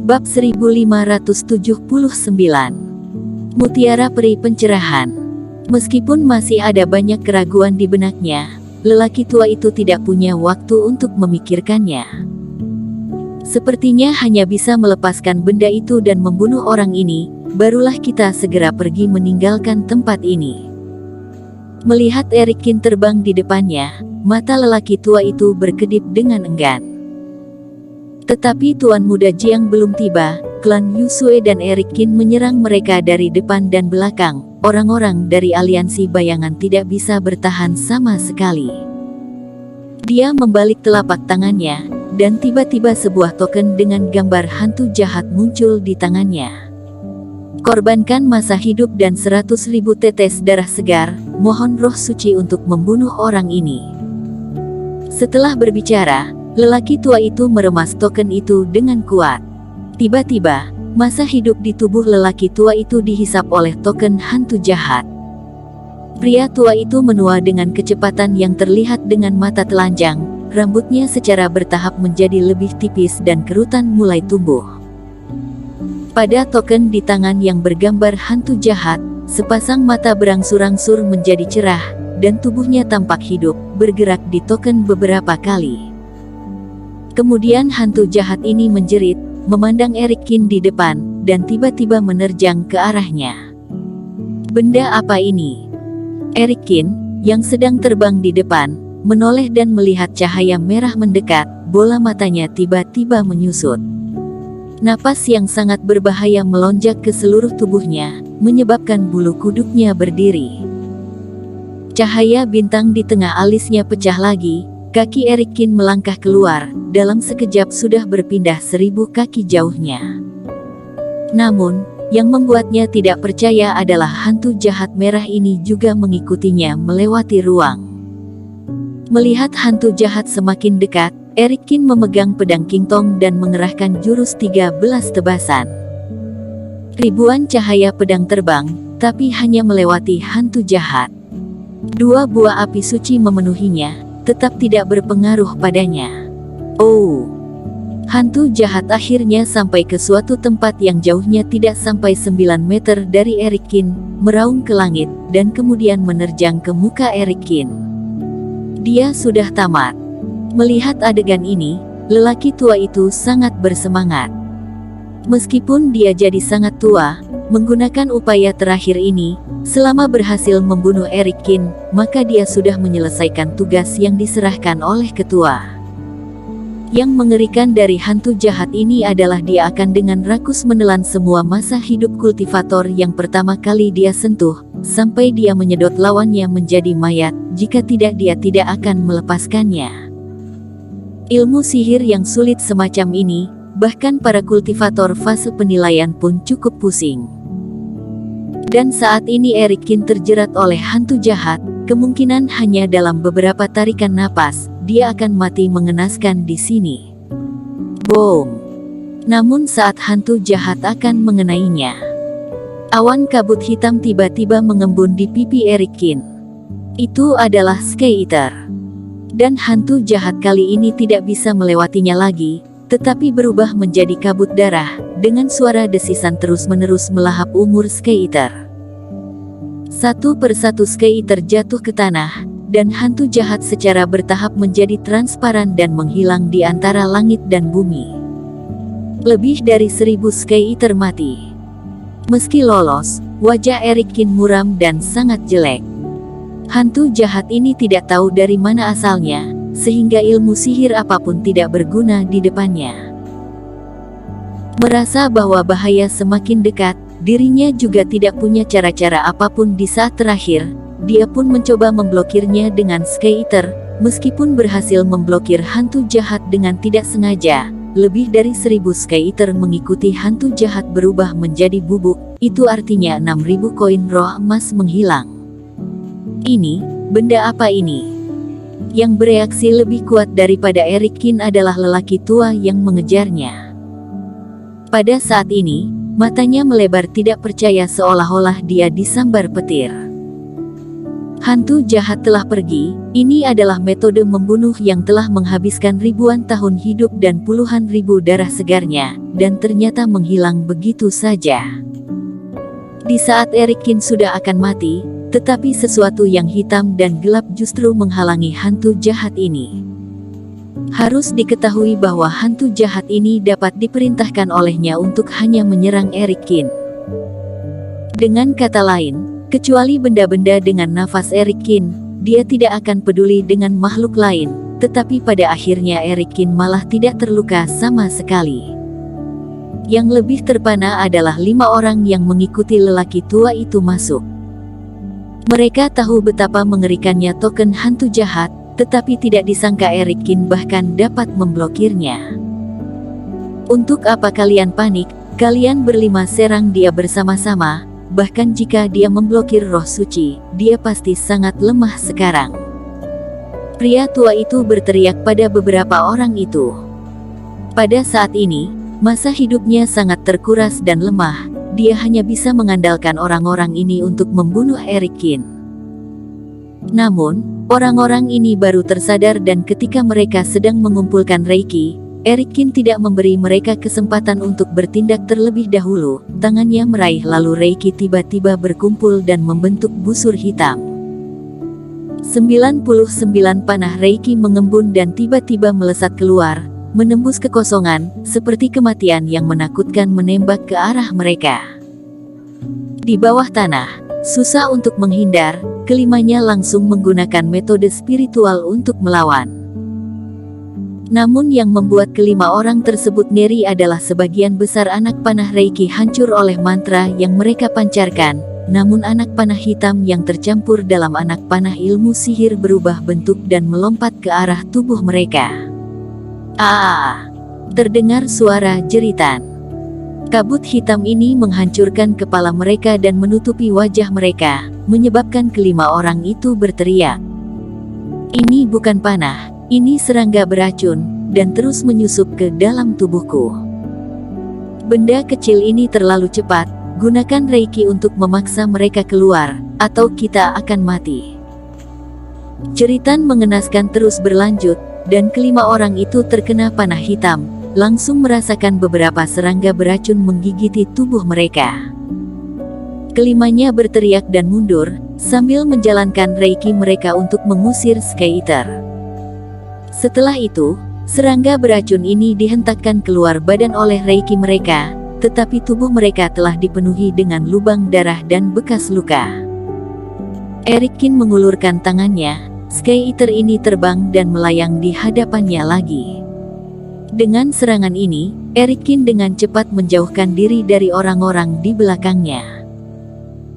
Bab 1579. Mutiara Peri Pencerahan. Meskipun masih ada banyak keraguan di benaknya, lelaki tua itu tidak punya waktu untuk memikirkannya. Sepertinya hanya bisa melepaskan benda itu dan membunuh orang ini, barulah kita segera pergi meninggalkan tempat ini. Melihat Erikin terbang di depannya, mata lelaki tua itu berkedip dengan enggan. Tetapi Tuan Muda Jiang belum tiba. Klan Yusue dan Erikin menyerang mereka dari depan dan belakang. Orang-orang dari aliansi bayangan tidak bisa bertahan sama sekali. Dia membalik telapak tangannya, dan tiba-tiba sebuah token dengan gambar hantu jahat muncul di tangannya. Korbankan masa hidup dan 100.000 tetes darah segar, mohon roh suci untuk membunuh orang ini. Setelah berbicara, lelaki tua itu meremas token itu dengan kuat. Tiba-tiba, masa hidup di tubuh lelaki tua itu dihisap oleh token hantu jahat. Pria tua itu menua dengan kecepatan yang terlihat dengan mata telanjang, rambutnya secara bertahap menjadi lebih tipis dan kerutan mulai tumbuh. Pada token di tangan yang bergambar hantu jahat, sepasang mata berangsur-angsur menjadi cerah, dan tubuhnya tampak hidup, bergerak di token beberapa kali. Kemudian hantu jahat ini menjerit, memandang Erikin di depan, dan tiba-tiba menerjang ke arahnya. Benda apa ini? Erikin, yang sedang terbang di depan, menoleh dan melihat cahaya merah mendekat, bola matanya tiba-tiba menyusut. Napas yang sangat berbahaya melonjak ke seluruh tubuhnya, menyebabkan bulu kuduknya berdiri. Cahaya bintang di tengah alisnya pecah lagi. Kaki Erikin melangkah keluar, dalam sekejap sudah berpindah 1000 kaki jauhnya. Namun, yang membuatnya tidak percaya adalah hantu jahat merah ini juga mengikutinya melewati ruang. Melihat hantu jahat semakin dekat, Erikin memegang pedang Kingtong dan mengerahkan jurus 13 tebasan. Ribuan cahaya pedang terbang, tapi hanya melewati hantu jahat. 2 buah api suci memenuhinya, tetap tidak berpengaruh padanya. Oh! Hantu jahat akhirnya sampai ke suatu tempat yang jauhnya tidak sampai 9 meter dari Erikin, meraung ke langit, dan kemudian menerjang ke muka Erikin. Dia sudah tamat. Melihat adegan ini, lelaki tua itu sangat bersemangat. Meskipun dia jadi sangat tua, menggunakan upaya terakhir ini, selama berhasil membunuh Erikin, maka dia sudah menyelesaikan tugas yang diserahkan oleh ketua. Yang mengerikan dari hantu jahat ini adalah dia akan dengan rakus menelan semua masa hidup kultivator yang pertama kali dia sentuh, sampai dia menyedot lawannya menjadi mayat. Jika tidak, dia tidak akan melepaskannya. Ilmu sihir yang sulit semacam ini, bahkan para kultivator fase penilaian pun cukup pusing. Dan saat ini Erikin terjerat oleh hantu jahat, kemungkinan hanya dalam beberapa tarikan napas, dia akan mati mengenaskan di sini. Boom! Namun saat hantu jahat akan mengenainya, awan kabut hitam tiba-tiba mengembun di pipi Erikin. Itu adalah Sky Eater. Dan hantu jahat kali ini tidak bisa melewatinya lagi, tetapi berubah menjadi kabut darah, dengan suara desisan terus-menerus melahap umur Sky Eater. Satu persatu Sky Eater jatuh ke tanah, dan hantu jahat secara bertahap menjadi transparan dan menghilang di antara langit dan bumi. Lebih dari 1000 Sky Eater mati. Meski lolos, wajah Erikin muram dan sangat jelek. Hantu jahat ini tidak tahu dari mana asalnya, sehingga ilmu sihir apapun tidak berguna di depannya. Merasa bahwa bahaya semakin dekat, dirinya juga tidak punya cara-cara apapun di saat terakhir. Dia pun mencoba memblokirnya dengan Sky Eater, meskipun berhasil memblokir hantu jahat dengan tidak sengaja. Lebih dari 1000 Sky Eater mengikuti hantu jahat berubah menjadi bubuk, itu artinya 6000 koin roh emas menghilang. Ini, benda apa ini? Yang bereaksi lebih kuat daripada Erikin adalah lelaki tua yang mengejarnya. Pada saat ini, matanya melebar tidak percaya seolah-olah dia disambar petir. Hantu jahat telah pergi. Ini adalah metode membunuh yang telah menghabiskan ribuan tahun hidup dan puluhan ribu darah segarnya, dan ternyata menghilang begitu saja. Di saat Erikin sudah akan mati, tetapi sesuatu yang hitam dan gelap justru menghalangi hantu jahat ini. Harus diketahui bahwa hantu jahat ini dapat diperintahkan olehnya untuk hanya menyerang Erikin. Dengan kata lain, kecuali benda-benda dengan nafas Erikin, dia tidak akan peduli dengan makhluk lain, tetapi pada akhirnya Erikin malah tidak terluka sama sekali. Yang lebih terpana adalah 5 orang yang mengikuti lelaki tua itu masuk. Mereka tahu betapa mengerikannya token hantu jahat, tetapi tidak disangka Erikin bahkan dapat memblokirnya. Untuk apa kalian panik? Kalian berlima serang dia bersama-sama. Bahkan jika dia memblokir roh suci, dia pasti sangat lemah sekarang. Pria tua itu berteriak pada beberapa orang itu. Pada saat ini, masa hidupnya sangat terkuras dan lemah. Dia hanya bisa mengandalkan orang-orang ini untuk membunuh Erikin. Namun, orang-orang ini baru tersadar dan ketika mereka sedang mengumpulkan Reiki, Erikin tidak memberi mereka kesempatan untuk bertindak terlebih dahulu. Tangannya meraih lalu Reiki tiba-tiba berkumpul dan membentuk busur hitam. 99 panah Reiki mengembun dan tiba-tiba melesat keluar, menembus kekosongan, seperti kematian yang menakutkan menembak ke arah mereka. Di bawah tanah, susah untuk menghindar, kelimanya langsung menggunakan metode spiritual untuk melawan. Namun yang membuat kelima orang tersebut ngeri adalah sebagian besar anak panah Reiki hancur oleh mantra yang mereka pancarkan, namun anak panah hitam yang tercampur dalam anak panah ilmu sihir berubah bentuk dan melompat ke arah tubuh mereka. Terdengar suara jeritan. Kabut hitam ini menghancurkan kepala mereka dan menutupi wajah mereka, menyebabkan kelima orang itu berteriak. Ini bukan panah. Ini serangga beracun, dan terus menyusup ke dalam tubuhku. Benda kecil ini terlalu cepat, gunakan Reiki untuk memaksa mereka keluar, atau kita akan mati. Jeritan mengenaskan terus berlanjut, dan kelima orang itu terkena panah hitam, langsung merasakan beberapa serangga beracun menggigiti tubuh mereka. Kelimanya berteriak dan mundur, sambil menjalankan Reiki mereka untuk mengusir Sky Eater. Setelah itu, serangga beracun ini dihentakkan keluar badan oleh Reiki mereka, tetapi tubuh mereka telah dipenuhi dengan lubang darah dan bekas luka. Erikin mengulurkan tangannya, Sky Eater ini terbang dan melayang di hadapannya lagi. Dengan serangan ini, Erikin dengan cepat menjauhkan diri dari orang-orang di belakangnya.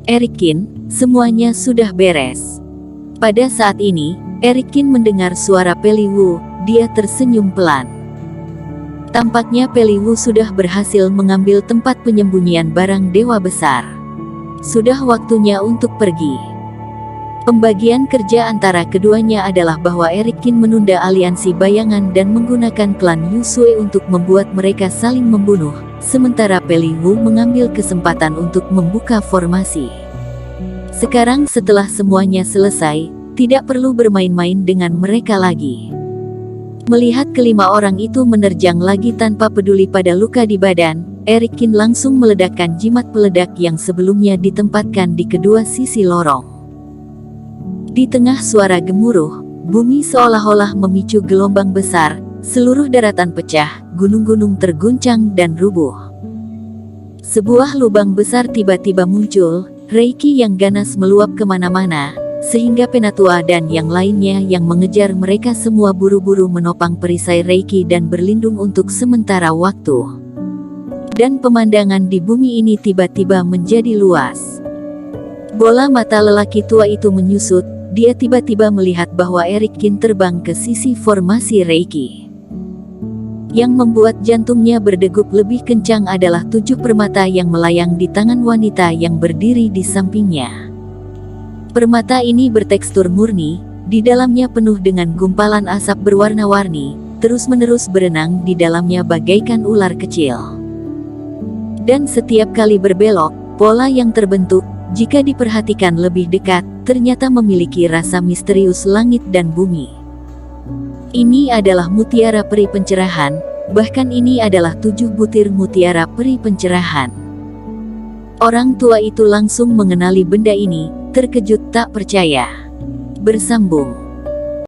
Erikin, semuanya sudah beres. Pada saat ini, Erikin mendengar suara Peli Wu, dia tersenyum pelan. Tampaknya Peli Wu sudah berhasil mengambil tempat penyembunyian barang dewa besar. Sudah waktunya untuk pergi. Pembagian kerja antara keduanya adalah bahwa Erikin menunda aliansi bayangan dan menggunakan klan Yusui untuk membuat mereka saling membunuh, sementara Peli Wu mengambil kesempatan untuk membuka formasi. Sekarang setelah semuanya selesai, tidak perlu bermain-main dengan mereka lagi. Melihat kelima orang itu menerjang lagi tanpa peduli pada luka di badan, Erikin langsung meledakkan jimat peledak yang sebelumnya ditempatkan di kedua sisi lorong. Di tengah suara gemuruh, bumi seolah-olah memicu gelombang besar, seluruh daratan pecah, gunung-gunung terguncang dan rubuh. Sebuah lubang besar tiba-tiba muncul, Reiki yang ganas meluap kemana-mana, sehingga Penatua dan yang lainnya yang mengejar mereka semua buru-buru menopang perisai Reiki dan berlindung untuk sementara waktu. Dan pemandangan di bumi ini tiba-tiba menjadi luas. Bola mata lelaki tua itu menyusut, dia tiba-tiba melihat bahwa Erikin terbang ke sisi formasi Reiki. Yang membuat jantungnya berdegup lebih kencang adalah 7 permata yang melayang di tangan wanita yang berdiri di sampingnya. Permata ini bertekstur murni, di dalamnya penuh dengan gumpalan asap berwarna-warni, terus-menerus berenang di dalamnya bagaikan ular kecil. Dan setiap kali berbelok, pola yang terbentuk, Jika diperhatikan lebih dekat, ternyata memiliki rasa misterius langit dan bumi. Ini adalah mutiara peri pencerahan, bahkan ini adalah 7 butir mutiara peri pencerahan. Orang tua itu langsung mengenali benda ini, terkejut tak percaya. Bersambung.